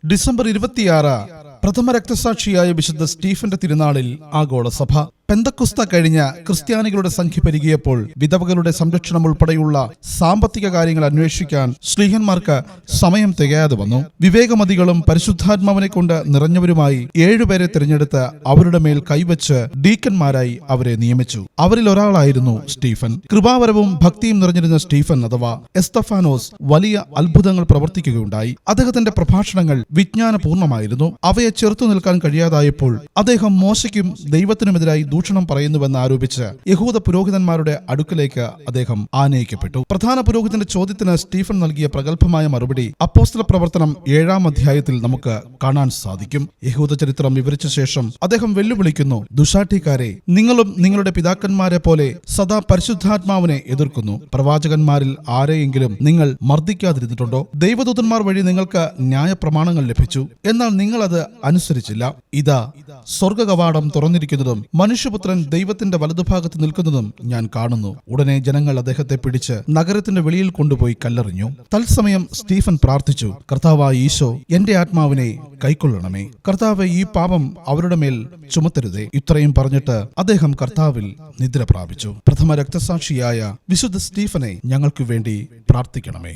December 26 പ്രഥമ രക്തസാക്ഷിയായ വിശുദ്ധ സ്റ്റീഫന്റെ തിരുനാളിൽ ആഗോള സഭ. പെന്തക്കുസ്ത കഴിഞ്ഞ ക്രിസ്ത്യാനികളുടെ സംഖ്യ പെരുകിയപ്പോൾ വിധവകളുടെ സംരക്ഷണം ഉൾപ്പെടെയുള്ള സാമ്പത്തിക കാര്യങ്ങൾ അന്വേഷിക്കാൻ ശ്ലീഹന്മാർക്ക് സമയം തികയാതെ വന്നു. വിവേകമതികളും പരിശുദ്ധാത്മാവിനെ കൊണ്ട് നിറഞ്ഞവരുമായി 7 പേരെ തിരഞ്ഞെടുത്ത് അവരുടെ മേൽ കൈവച്ച് ഡീക്കന്മാരായി അവരെ നിയമിച്ചു. അവരിൽ ഒരാളായിരുന്നു സ്റ്റീഫൻ. കൃപാവരവും ഭക്തിയും നിറഞ്ഞിരുന്ന സ്റ്റീഫൻ അഥവാ എസ്തഫാനോസ് വലിയ അത്ഭുതങ്ങൾ പ്രവർത്തിക്കുകയുണ്ടായി. അദ്ദേഹത്തിന്റെ പ്രഭാഷണങ്ങൾ വിജ്ഞാനപൂർണമായിരുന്നു. അവയെ ചെറുത്തു നിൽക്കാൻ കഴിയാതായപ്പോൾ അദ്ദേഹം മോശയ്ക്കും ദൈവത്തിനുമെതിരായി ദൂഷണം പറയുന്നുവെന്ന് ആരോപിച്ച് യഹൂദ പുരോഹിതന്മാരുടെ അടുക്കലേക്ക് അദ്ദേഹം ആനയിക്കപ്പെട്ടു. പ്രധാന പുരോഹിതന്റെ ചോദ്യത്തിന് സ്റ്റീഫൻ നൽകിയ പ്രഗൽഭമായ മറുപടി അപ്പോസ്തല പ്രവർത്തനം 7-ാം അധ്യായത്തിൽ നമുക്ക് കാണാൻ സാധിക്കും. യഹൂദ ചരിത്രം വിവരിച്ച ശേഷം അദ്ദേഹം വെല്ലുവിളിക്കുന്നു, ദുശാഠ്യക്കാരെ, നിങ്ങളും നിങ്ങളുടെ പിതാക്കന്മാരെ പോലെ സദാ പരിശുദ്ധാത്മാവിനെ എതിർക്കുന്നു. പ്രവാചകന്മാരിൽ ആരെയെങ്കിലും നിങ്ങൾ മർദ്ദിക്കാതിരുന്നിട്ടുണ്ടോ? ദൈവദൂതന്മാർ വഴി നിങ്ങൾക്ക് ന്യായപ്രമാണങ്ങൾ ലഭിച്ചു, എന്നാൽ നിങ്ങൾ അത് അനുസരിച്ചില്ല. ഇതാ സ്വർഗകവാടം തുറന്നിരിക്കുന്നതും മനുഷ്യപുത്രൻ ദൈവത്തിന്റെ വലതുഭാഗത്ത് നിൽക്കുന്നതും ഞാൻ കാണുന്നു. ഉടനെ ജനങ്ങൾ അദ്ദേഹത്തെ പിടിച്ച് നഗരത്തിന്റെ വെളിയിൽ കൊണ്ടുപോയി കല്ലെറിഞ്ഞു. തത്സമയം സ്റ്റീഫൻ പ്രാർത്ഥിച്ചു, കർത്താവായ ഈശോ, എന്റെ ആത്മാവിനെ കൈക്കൊള്ളണമേ. കർത്താവെ, ഈ പാപം അവരുടെ മേൽ ചുമത്തരുതേ. ഇത്രയും പറഞ്ഞിട്ട് അദ്ദേഹം കർത്താവിൽ നിദ്ര പ്രാപിച്ചു. പ്രഥമ രക്തസാക്ഷിയായ വിശുദ്ധ സ്റ്റീഫനെ ഞങ്ങൾക്കു വേണ്ടി പ്രാർത്ഥിക്കണമേ.